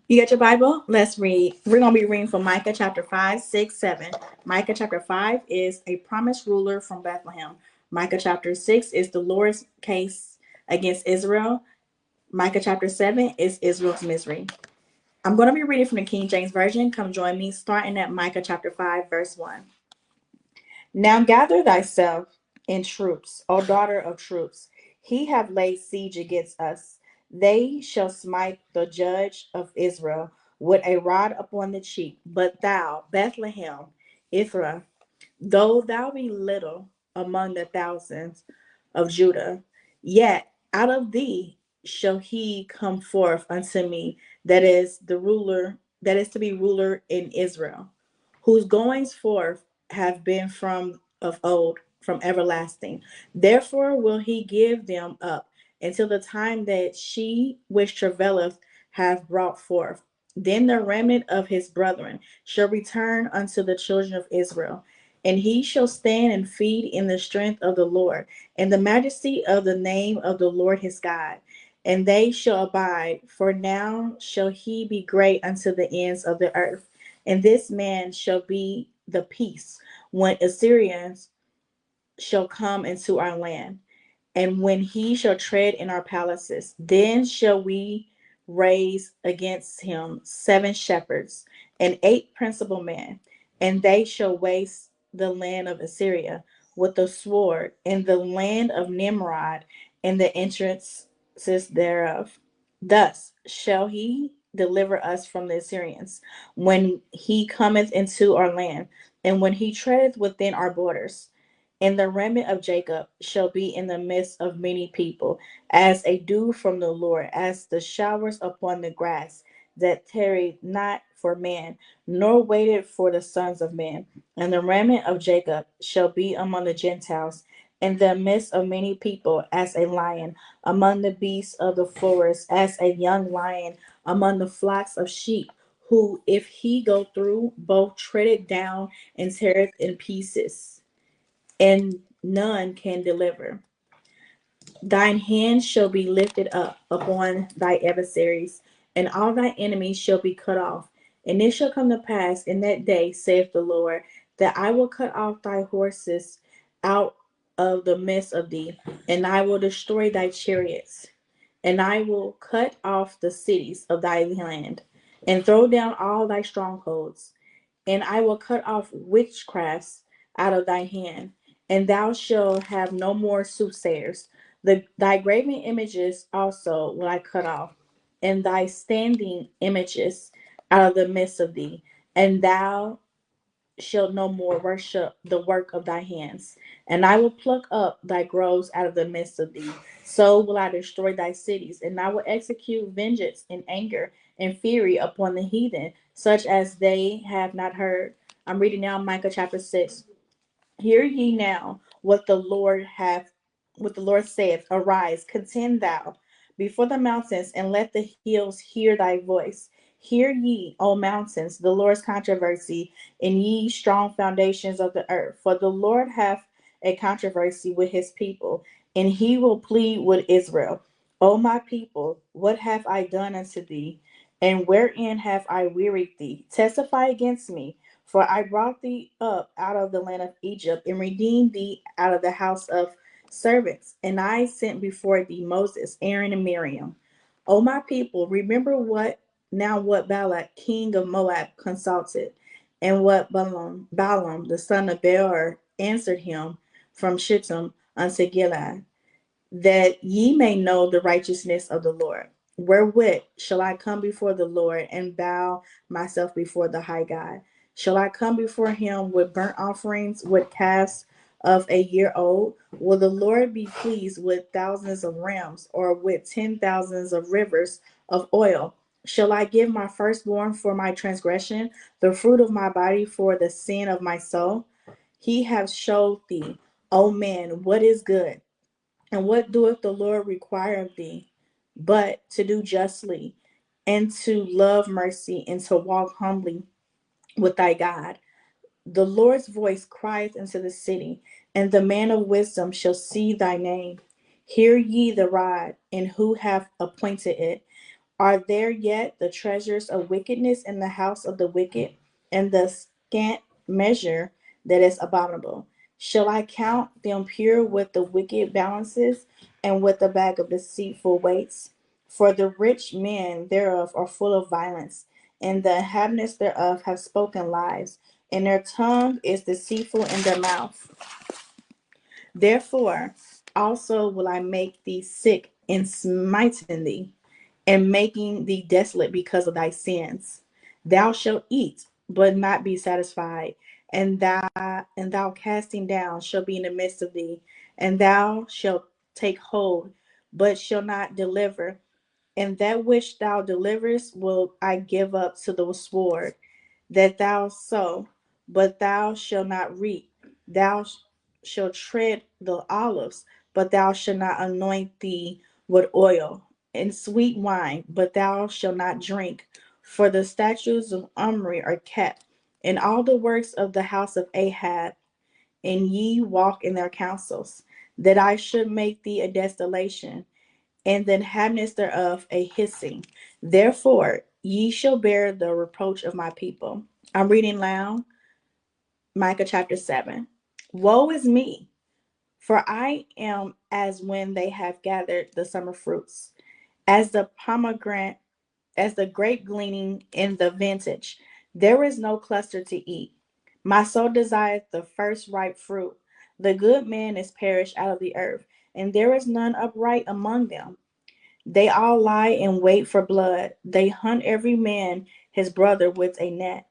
You got your Bible? Let's read. We're going to be reading from Micah chapter 5, 6, 7. Micah chapter 5 is a promised ruler from Bethlehem. Micah chapter 6 is the Lord's case against Israel. Micah chapter 7 is Israel's misery. I'm going to be reading from the King James Version. Come join me, starting at Micah chapter 5, verse 1. Now gather thyself in troops, O daughter of troops. He have laid siege against us. They shall smite the judge of Israel with a rod upon the cheek. But thou, Bethlehem, Ephraim, though thou be little among the thousands of Judah, yet out of thee shall he come forth unto me, that is the ruler, that is to be ruler in Israel, whose goings forth have been from of old, from everlasting. Therefore will he give them up until the time that she which travaileth have brought forth. Then the remnant of his brethren shall return unto the children of Israel, and he shall stand and feed in the strength of the Lord, and the majesty of the name of the Lord his God. And they shall abide, for now shall he be great unto the ends of the earth. And this man shall be the peace when Assyrians shall come into our land. And when he shall tread in our palaces, then shall we raise against him 7 shepherds and 8 principal men, and they shall waste the land of Assyria with the sword, and the land of Nimrod, and the entrances thereof. Thus shall he deliver us from the Assyrians when he cometh into our land, and when he treadeth within our borders. And the remnant of Jacob shall be in the midst of many people, as a dew from the Lord, as the showers upon the grass, that tarried not for man, nor waited for the sons of men. And the remnant of Jacob shall be among the Gentiles, in the midst of many people, as a lion among the beasts of the forest, as a young lion among the flocks of sheep, who, if he go through, both tread it down and teareth in pieces, and none can deliver. Thine hand shall be lifted up upon thy adversaries, and all thy enemies shall be cut off. And it shall come to pass in that day, saith the Lord, that I will cut off thy horses out of the midst of thee, and I will destroy thy chariots, and I will cut off the cities of thy land, and throw down all thy strongholds, and I will cut off witchcrafts out of thy hand, and thou shalt have no more soothsayers. Thy graven images also will I cut off, and thy standing images out of the midst of thee, and thou shalt no more worship the work of thy hands. And I will pluck up thy groves out of the midst of thee. So will I destroy thy cities, and I will execute vengeance in anger and fury upon the heathen, such as they have not heard. I'm reading now Micah chapter 6. Hear ye now what the Lord saith. Arise, contend thou before the mountains, and let the hills hear thy voice. Hear ye, O mountains, the Lord's controversy, and ye strong foundations of the earth. For the Lord hath a controversy with his people, and he will plead with Israel. O my people, what have I done unto thee? And wherein have I wearied thee? Testify against me. For I brought thee up out of the land of Egypt, and redeemed thee out of the house of servants. And I sent before thee Moses, Aaron, and Miriam. O my people, remember what Balak, king of Moab, consulted, and what Balaam the son of Beor, answered him from Shittim unto Gilead, that ye may know the righteousness of the Lord. Wherewith shall I come before the Lord, and bow myself before the high God? Shall I come before him with burnt offerings, with calves of a year old? Will the Lord be pleased with thousands of rams, or with 10,000s of rivers of oil? Shall I give my firstborn for my transgression, the fruit of my body for the sin of my soul? He hath showed thee, O man, what is good. And what doeth the Lord require of thee, but to do justly, and to love mercy, and to walk humbly with thy God? The Lord's voice crieth into the city, and the man of wisdom shall see thy name. Hear ye the rod, and who hath appointed it? Are there yet the treasures of wickedness in the house of the wicked, and the scant measure that is abominable? Shall I count them pure with the wicked balances, and with the bag of deceitful weights? For the rich men thereof are full of violence, and the inhabitants thereof have spoken lies, and their tongue is deceitful in their mouth. Therefore also will I make thee sick in smiting thee, and making thee desolate because of thy sins. Thou shalt eat, but not be satisfied, and thou casting down shall be in the midst of thee, and thou shalt take hold, but shall not deliver. And that which thou deliverest will I give up to the sword, that thou sow, but thou shalt not reap. Thou shalt tread the olives, but thou shalt not anoint thee with oil, and sweet wine, but thou shalt not drink. For the statutes of Omri are kept, and all the works of the house of Ahab, and ye walk in their counsels, that I should make thee a desolation, and the inhabitants thereof a hissing. Therefore ye shall bear the reproach of my people. I'm reading loud, Micah chapter 7. Woe is me, for I am as when they have gathered the summer fruits, as the pomegranate, as the grape gleaning in the vintage. There is no cluster to eat. My soul desireth the first ripe fruit. The good man is perished out of the earth, and there is none upright among them. They all lie in wait for blood. They hunt every man his brother with a net,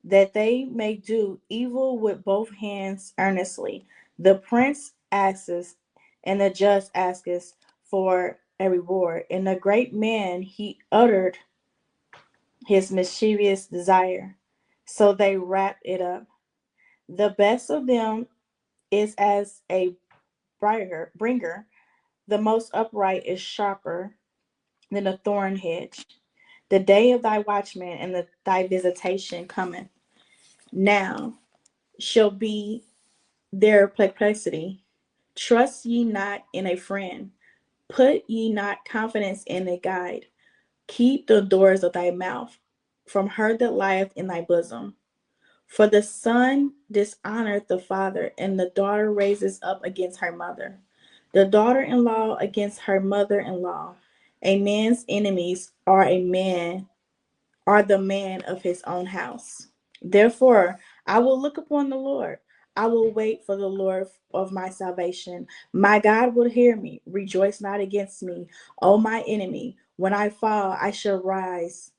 that they may do evil with both hands earnestly. The prince asks, and the judge asks for a reward. And the great man he uttered his mischievous desire. So they wrap it up. The best of them is as a bringer. The most upright is sharper than a thorn hedge. The day of thy watchman and thy visitation cometh. Now shall be their perplexity. Trust ye not in a friend. Put ye not confidence in a guide. Keep the doors of thy mouth from her that lieth in thy bosom. For the son dishonoreth the father, and the daughter raises up against her mother. The daughter-in-law against her mother-in-law. A man's enemies are the man of his own house. Therefore, I will look upon the Lord. I will wait for the Lord of my salvation. My God will hear me. Rejoice not against me, O my enemy. When I fall, I shall rise.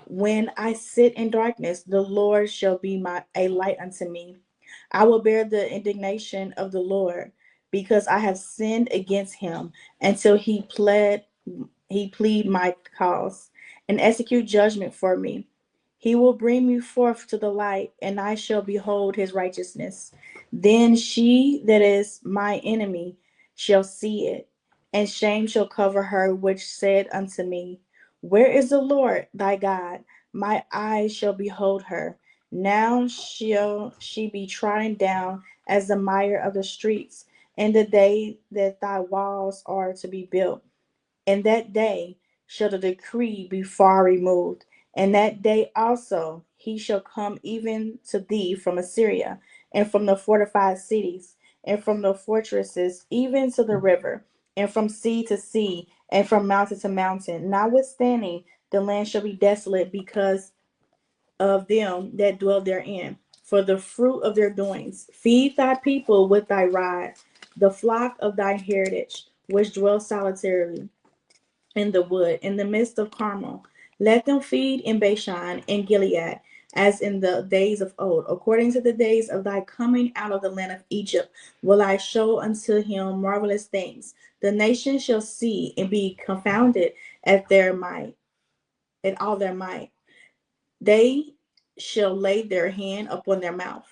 When I sit in darkness, the Lord shall be a light unto me. I will bear the indignation of the Lord, because I have sinned against him, until he plead my cause, and execute judgment for me. He will bring me forth to the light, and I shall behold his righteousness. Then she that is my enemy shall see it, and shame shall cover her which said unto me, where is the Lord thy God? My eyes shall behold her. Now shall she be trodden down as the mire of the streets, in the day that thy walls are to be built. In that day shall the decree be far removed. And that day also he shall come even to thee from Assyria, and from the fortified cities, and from the fortresses, even to the river, and from sea to sea, and from mountain to mountain. Notwithstanding, the land shall be desolate because of them that dwell therein, for the fruit of their doings. Feed thy people with thy rod, the flock of thy heritage, which dwell solitarily in the wood, in the midst of Carmel. Let them feed in Bashan and Gilead, as in the days of old. According to the days of thy coming out of the land of Egypt, will I show unto him marvelous things. The nations shall see and be confounded at their might, at all their might. They shall lay their hand upon their mouth.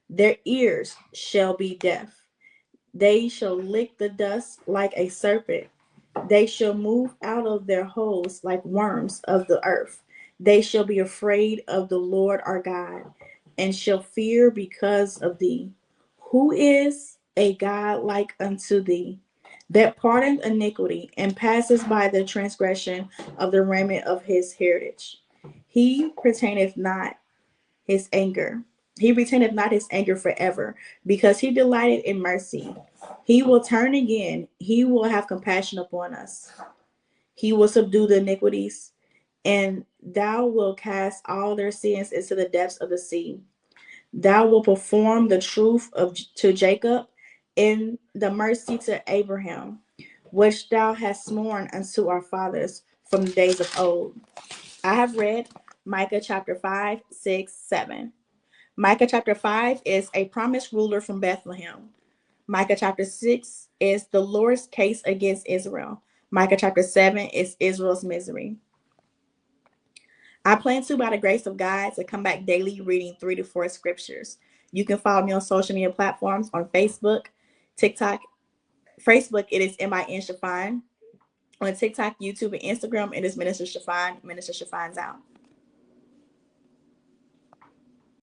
Their ears shall be deaf. They shall lick the dust like a serpent. They shall move out of their holes like worms of the earth. They shall be afraid of the Lord our God, and shall fear because of thee. Who is a God like unto thee, that pardoneth iniquity, and passes by the transgression of the remnant of his heritage. He retaineth not his anger. He retaineth not his anger forever, because he delighted in mercy. He will turn again. He will have compassion upon us. He will subdue the iniquities, and thou wilt cast all their sins into the depths of the sea. Thou wilt perform the truth to Jacob, and the mercy to Abraham, which thou hast sworn unto our fathers from the days of old. I have read Micah chapter 5, 6, 7. Micah chapter 5 is a promised ruler from Bethlehem. Micah chapter 6 is the Lord's case against Israel. Micah chapter 7 is Israel's misery. I plan to, by the grace of God, to come back daily reading 3 to 4 scriptures. You can follow me on social media platforms on Facebook, TikTok. Facebook, it is MIN Shafine. On TikTok, YouTube, and Instagram, it is Minister Shafine. Minister Shafine's out.